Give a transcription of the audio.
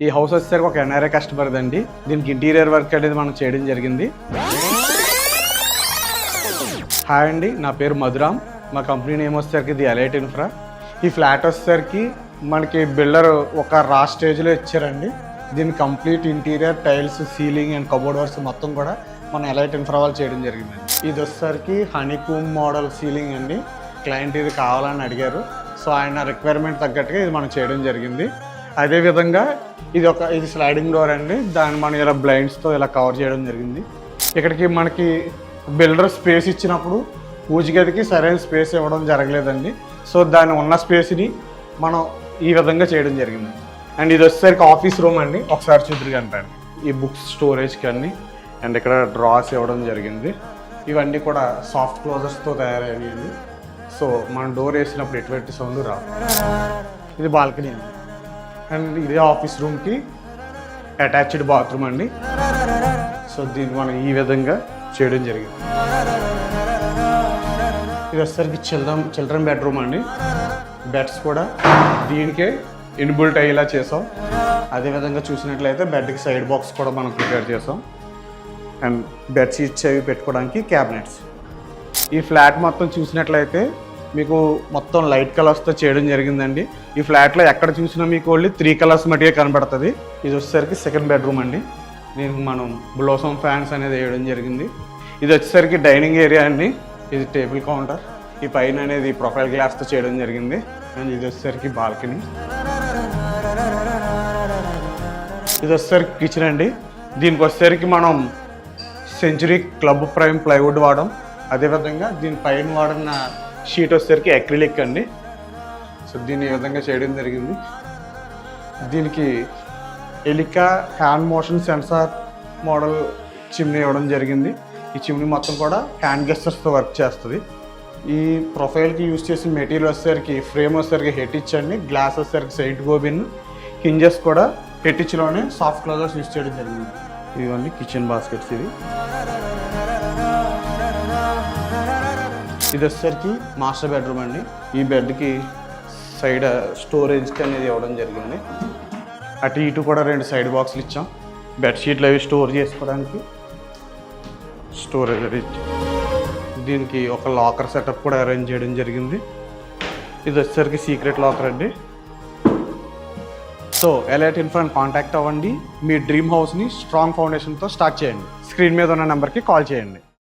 ఈ హౌస్ వచ్చేసరికి ఒక ఎన్ఆర్ఐ కస్టమర్ అండి. దీనికి ఇంటీరియర్ వర్క్ అనేది మనం చేయడం జరిగింది. హాయ్ అండి, నా పేరు మధురామ్. మా కంపెనీ నేమ్ వచ్చేసరికి ది ఎలైట్ ఇన్ఫ్రా. ఈ ఫ్లాట్ వచ్చేసరికి మనకి బిల్డర్ ఒక రా స్టేజ్లో ఇచ్చారండి. దీని complete interior tiles, ceiling and cupboard works మొత్తం కూడా మన ఎలైట్ ఇన్ఫ్రా వాళ్ళు చేయడం జరిగిందండి. ఇది వచ్చేసరికి హనీకూమ్ మోడల్ సీలింగ్ అండి. క్లయింట్ ఇది కావాలని అడిగారు, సో ఆయన రిక్వైర్మెంట్ తగ్గట్టుగా ఇది మనం చేయడం జరిగింది. అదేవిధంగా ఇది స్లైడింగ్ డోర్ అండి. దాన్ని మనం ఇలా బ్లైండ్స్తో ఇలా కవర్ చేయడం జరిగింది. ఇక్కడికి మనకి బిల్డర్ స్పేస్ ఇచ్చినప్పుడు పూజ గదికి సరైన స్పేస్ ఇవ్వడం జరగలేదండి. సో దాన్ని ఉన్న స్పేస్ని మనం ఈ విధంగా చేయడం జరిగింది. అండ్ ఇది వచ్చేసరికి ఆఫీస్ రూమ్ అండి. ఒకసారి చూద్దరు కనండి. ఈ బుక్స్ స్టోరేజ్కి అన్నీ అండ్ ఇక్కడ డ్రాస్ ఇవ్వడం జరిగింది. ఇవన్నీ కూడా సాఫ్ట్ క్లోజర్స్తో తయారయ్యాయండి. సో మనం డోర్ వేసినప్పుడు ఎటువంటి సౌండ్ రావు. ఇది బాల్కనీ అండి. అండ్ ఇది ఆఫీస్ రూమ్కి అటాచ్డ్ బాత్రూమ్ అండి. సో దీన్ని మనం ఈ విధంగా చేయడం జరిగింది. ఇది వచ్చేసరికి చిల్డ్రన్ బెడ్రూమ్ అండి. బెడ్స్ కూడా దీనికే ఇన్బుల్ట్ అయ్యేలా చేసాం. అదేవిధంగా చూసినట్లయితే బెడ్కి సైడ్ బాక్స్ కూడా మనం ప్రిపేర్ చేసాం. అండ్ బెడ్ షీట్స్ అవి పెట్టుకోవడానికి క్యాబినెట్స్. ఈ ఫ్లాట్ మొత్తం చూసినట్లయితే మీకు మొత్తం లైట్ కలర్స్తో చేయడం జరిగిందండి. ఈ ఫ్లాట్లో ఎక్కడ చూసినా మీకు ఓన్లీ 3 కలర్స్ మట్టిగా కనబడుతుంది. ఇది వచ్చేసరికి సెకండ్ బెడ్రూమ్ అండి. దీనికి మనం బ్లోసమ్ ఫ్యాన్స్ అనేది వేయడం జరిగింది. ఇది వచ్చేసరికి డైనింగ్ ఏరియా అండి. ఇది టేబుల్ కౌంటర్. ఈ పైన అనేది ప్రొఫైల్ గ్లాస్తో చేయడం జరిగింది. అండ్ ఇది వచ్చేసరికి బాల్కనీ. ఇది వచ్చేసరికి కిచెన్ అండి. దీనికి వచ్చేసరికి మనం సెంచురీ క్లబ్ ప్రైమ్ ప్లైవుడ్ వాడడం. అదేవిధంగా దీని పైన వాడిన షీట్ వచ్చేసరికి అక్రిలిక్ అండి. సో దీన్ని ఈ విధంగా చేయడం జరిగింది. దీనికి Elica hand motion sensor model chimney ఇవ్వడం జరిగింది. ఈ చిమ్నీ మొత్తం కూడా హ్యాండ్ గెస్టర్స్తో వర్క్ చేస్తుంది. ఈ ప్రొఫైల్కి యూజ్ చేసిన మెటీరియల్ వచ్చేసరికి ఫ్రేమ్ వచ్చేసరికి హెటిచ్ అండి. గ్లాస్ వచ్చేసరికి సైడ్ గోబిన్. హింజెస్ కూడా హెటిచ్లోనే సాఫ్ట్ క్లోజర్స్ యూజ్ చేయడం జరిగింది. ఇవన్నీ కిచెన్ బాస్కెట్స్. ఇది వచ్చేసరికి మాస్టర్ బెడ్రూమ్ అండి. ఈ బెడ్కి సైడ్ స్టోరేజ్కి అనేది ఇవ్వడం జరిగింది. అటు ఇటు కూడా 2 సైడ్ బాక్సులు ఇచ్చాం. బెడ్షీట్లు అవి స్టోర్ చేసుకోవడానికి స్టోరేజ్ అది ఇచ్చాం. దీనికి ఒక లాకర్ సెటప్ కూడా అరేంజ్ చేయడం జరిగింది. ఇది వచ్చేసరికి సీక్రెట్ లాకర్ అండి. సో ఎలైట్ ఇన్ఫ్రాని కాంటాక్ట్ అవ్వండి. మీ డ్రీమ్ హౌస్ని స్ట్రాంగ్ ఫౌండేషన్తో స్టార్ట్ చేయండి. స్క్రీన్ మీద ఉన్న నెంబర్కి కాల్ చేయండి.